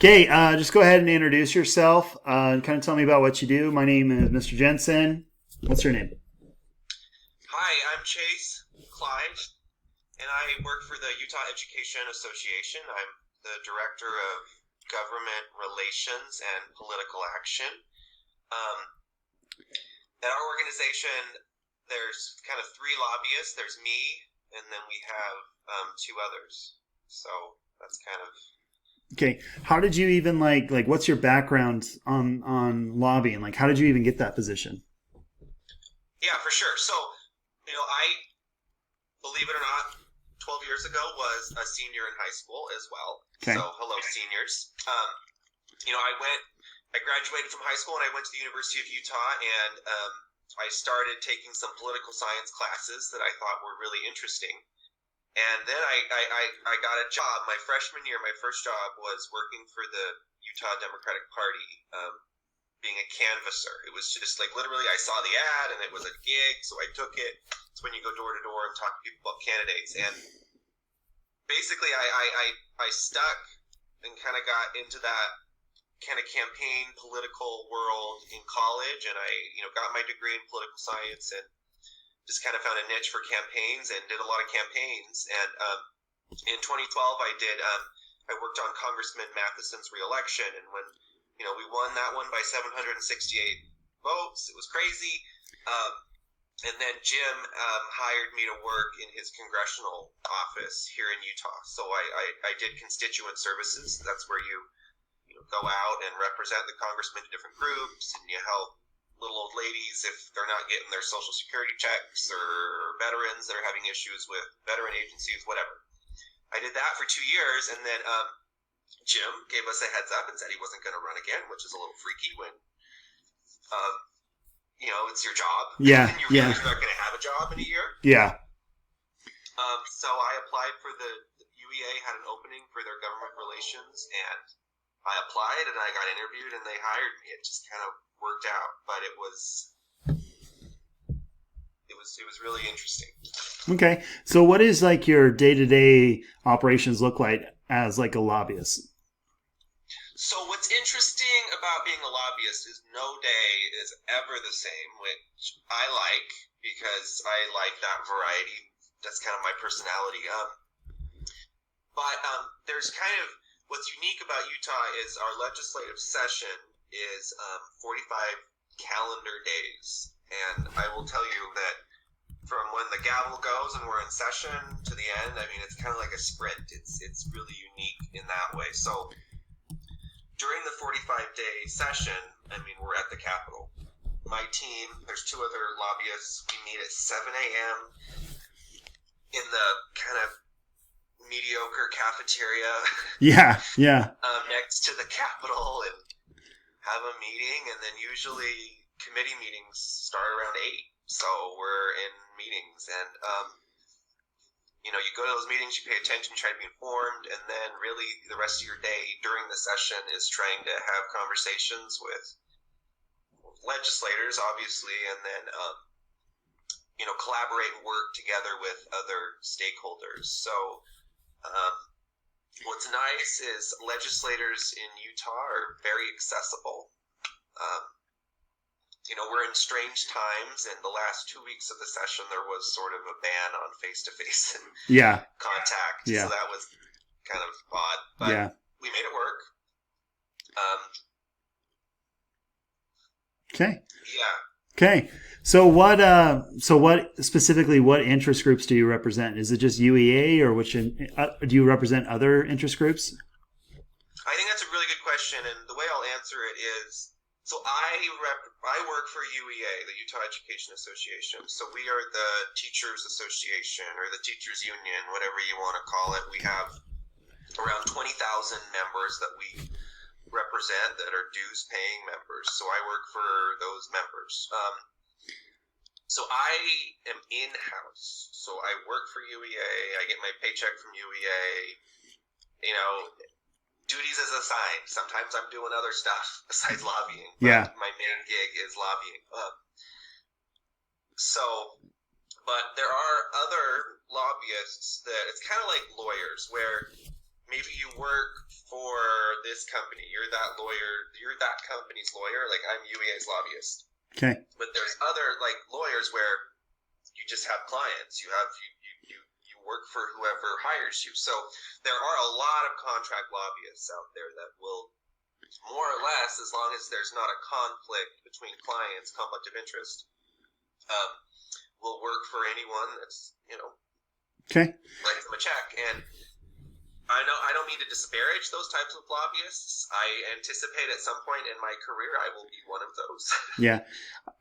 Okay, just go ahead and introduce yourself and kind of tell me about what you do. My name is Mr. Jensen. What's your name? Hi, I'm Chase Clyde, and I work for the Utah Education Association. I'm the Director of Government Relations and Political Action. Um, at our organization, there's kind of three lobbyists. There's me, and then we have two others. So that's kind of... Okay, how did you even like what's your background on lobbying? Like, how did you even get that position? Yeah, for sure. So, I, believe it or not, 12 years ago was a senior in high school as well. Okay. So, hello, seniors. I graduated from high school and I went to the University of Utah, and I started taking some political science classes that I thought were really interesting. And then I got a job my freshman year. My first job was working for the Utah Democratic Party, being a canvasser. It was just like literally I saw the ad and it was a gig, so I took it. It's when you go door to door and talk to people about candidates. And basically I stuck and kind of got into that kind of campaign political world in college, and I got my degree in political science and just kind of found a niche for campaigns and did a lot of campaigns. And in 2012 I worked on Congressman Matheson's reelection, and when we won that one by 768 votes, it was crazy. And then Jim hired me to work in his congressional office here in Utah. So I did constituent services. That's where you go out and represent the congressman to different groups, and you help little old ladies if they're not getting their social security checks, or veterans that are having issues with veteran agencies, whatever. I did that for 2 years, and then Jim gave us a heads up and said he wasn't going to run again, which is a little freaky when it's your job. Yeah, and yeah, you're not going to have a job in a year. yeah. So I applied for the UEA had an opening for their government relations, and I applied and I got interviewed and they hired me. It just kind of worked out, but it was really interesting. Okay, so what is like your day-to-day operations look like as like a lobbyist? So what's interesting about being a lobbyist is no day is ever the same, which I like because I like that variety. That's kind of my personality. But there's kind of what's unique about Utah is our legislative session is 45 calendar days. And I will tell you that from when the gavel goes and we're in session to the end, I mean, it's kind of like a sprint. It's really unique in that way. So during the 45-day session, I mean, we're at the Capitol. My team, there's two other lobbyists. We meet at 7 a.m. in the kind of mediocre cafeteria. Yeah, yeah. Next to the Capitol, and have a meeting, and then usually committee meetings start around 8. So we're in meetings, and you go to those meetings, you pay attention, try to be informed, and then really the rest of your day during the session is trying to have conversations with legislators, obviously, and then collaborate and work together with other stakeholders. So what's nice is legislators in Utah are very accessible. We're in strange times, and the last 2 weeks of the session, there was sort of a ban on face-to-face Yeah. contact. Yeah. So that was kind of odd, but Yeah. we made it work. Okay. Yeah. Okay. So what specifically, what interest groups do you represent? Is it just UEA, or do you represent other interest groups? I think that's a really good question, and the way I'll answer it is, so I work for UEA, the Utah Education Association. So we are the Teachers Association, or the Teachers Union, whatever you want to call it. We have around 20,000 members that we represent that are dues-paying members. So I work for those members. So I am in-house. So I work for UEA. I get my paycheck from UEA. Duties as assigned. Sometimes I'm doing other stuff besides lobbying. But my main gig is lobbying. But there are other lobbyists that it's kind of like lawyers, where maybe you work for this company. You're that lawyer. You're that company's lawyer. Like I'm UEA's lobbyist. Okay. But there's other like lawyers where you just have clients. You work for whoever hires you. So there are a lot of contract lobbyists out there that will more or less, as long as there's not a conflict between clients, conflict of interest, will work for anyone that's, okay, writes them a check. And I don't mean to disparage those types of lobbyists. I anticipate at some point in my career I will be one of those. Yeah.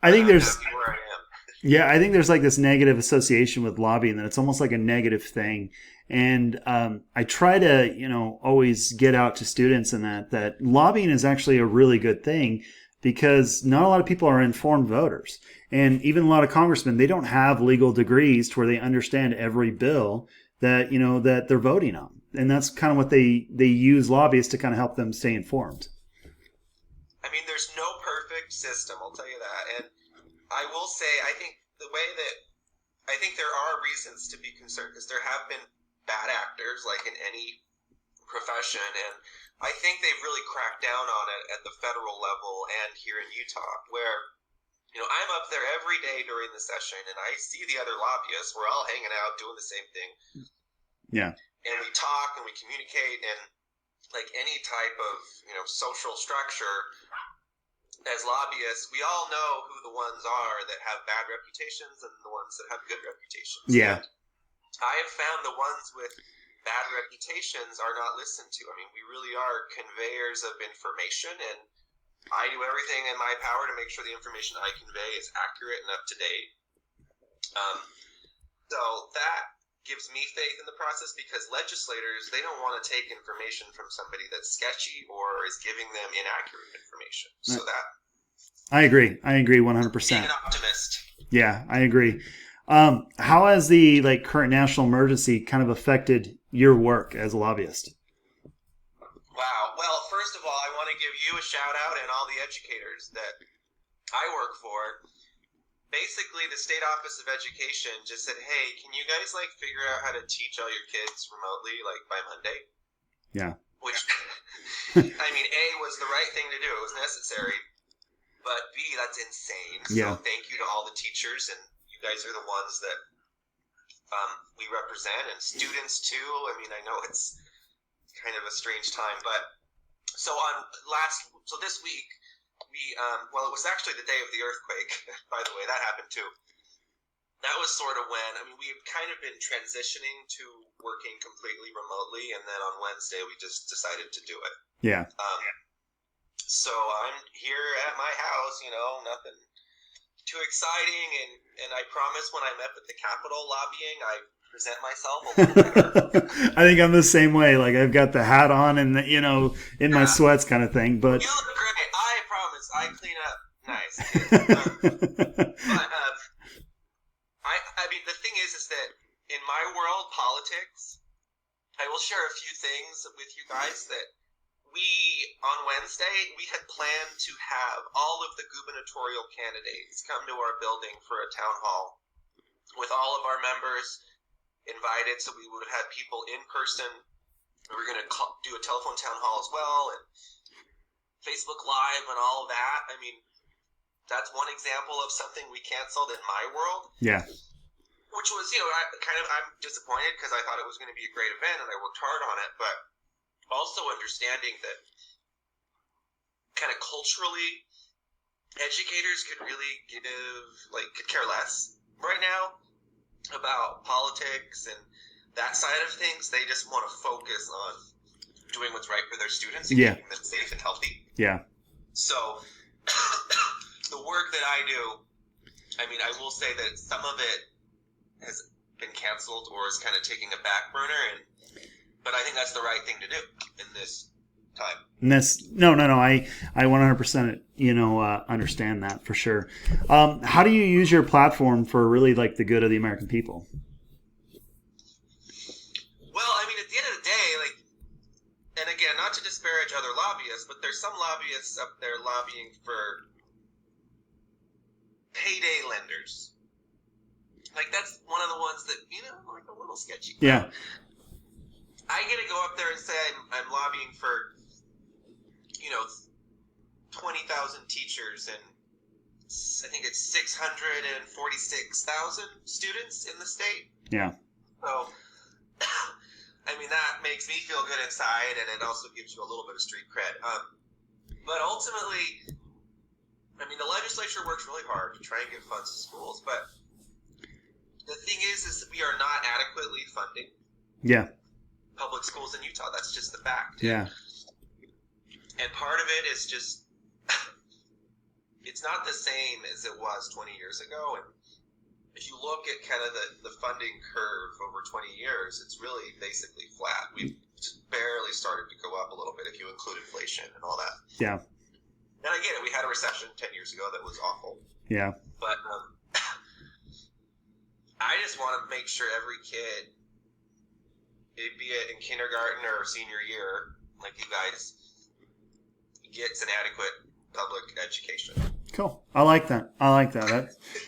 I think there's happy where I am. Yeah, I think there's like this negative association with lobbying that it's almost like a negative thing. And I try to, always get out to students in that lobbying is actually a really good thing because not a lot of people are informed voters. And even a lot of congressmen, they don't have legal degrees to where they understand every bill that, that they're voting on. And that's kind of what they use lobbyists to kind of help them stay informed. I mean, there's no perfect system, I'll tell you that. And I will say, I think there are reasons to be concerned because there have been bad actors, like in any profession, and I think they've really cracked down on it at the federal level and here in Utah, where I'm up there every day during the session, and I see the other lobbyists. We're all hanging out doing the same thing. Yeah, and we talk and we communicate, and like any type of social structure. As lobbyists, we all know who the ones are that have bad reputations and the ones that have good reputations. Yeah. And I have found the ones with bad reputations are not listened to. I mean, we really are conveyors of information, and I do everything in my power to make sure the information I convey is accurate and up to date. So that gives me faith in the process because legislators, they don't want to take information from somebody that's sketchy or is giving them inaccurate information. So that I agree 100%. Being an optimist. Yeah, I agree. How has the current national emergency kind of affected your work as a lobbyist? Wow. Well, first of all, I want to give you a shout out and all the educators that I work for. Basically, the State Office of Education just said, hey, can you guys figure out how to teach all your kids remotely by Monday? Yeah. Which, I mean, A, was the right thing to do. It was necessary. But B, that's insane. Yeah. So thank you to all the teachers, and you guys are the ones that we represent, and students too. I mean, I know it's kind of a strange time, but so this week, it was actually the day of the earthquake, by the way, that happened too. That was sort of when, we had kind of been transitioning to working completely remotely, and then on Wednesday we just decided to do it. Yeah. So I'm here at my house, nothing too exciting, and I promise when I'm up at the Capitol lobbying, I present myself a little better. I think I'm the same way. I've got the hat on and in my sweats kind of thing. But you look great. I promise. I clean up nice. The thing is that in my world, politics, I will share a few things with you guys that on Wednesday, we had planned to have all of the gubernatorial candidates come to our building for a town hall with all of our members invited, so we would have had people in person. We were going to do a telephone town hall as well, and Facebook Live and all of that. That's one example of something we canceled in my world. Yeah. Which was, I'm disappointed because I thought it was going to be a great event and I worked hard on it, but also understanding that kind of culturally, educators could really could care less right now about politics and that side of things. They just want to focus on doing what's right for their students and keeping them safe and healthy. Yeah. So the work that I do, I will say that some of it has been canceled or is kind of taking a back burner, but I think that's the right thing to do in this time. I 100% understand that for sure. How do you use your platform for really the good of the American people? Well, at the end of the day, and again, not to disparage other lobbyists, but there's some lobbyists up there lobbying for payday lenders. That's one of the ones that, a little sketchy. Yeah. I get to go up there and say I'm lobbying for, 20,000 teachers and I think it's 646,000 students in the state. Yeah. So, I mean, that makes me feel good inside, and it also gives you a little bit of street cred. But ultimately, I mean, the legislature works really hard to try and get funds to schools, but the thing is that we are not adequately funding public schools in Utah. That's just the fact. Yeah. And part of it is just, it's not the same as it was 20 years ago. And if you look at kind of the funding curve over 20 years, it's really basically flat. We've barely started to go up a little bit if you include inflation and all that. Yeah. And I get it. We had a recession 10 years ago that was awful. Yeah. But I just want to make sure every kid, be it in kindergarten or senior year, like you guys, gets an adequate public education. Cool. I like that.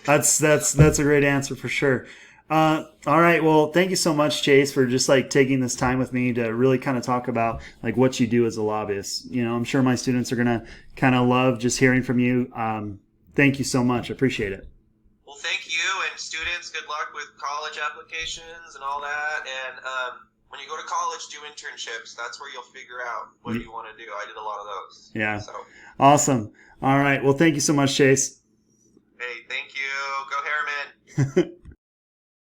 That's a great answer for sure. All right. Well, thank you so much, Chase, for just like taking this time with me to really kind of talk about like what you do as a lobbyist. I'm sure my students are going to kind of love just hearing from you. Thank you so much. I appreciate it. Well, thank you, and students, good luck with college applications and all that. And when you go to college, do internships. That's where you'll figure out what you want to do. I did a lot of those. Yeah. So. Awesome. All right. Well, thank you so much, Chase. Hey, thank you. Go Harriman.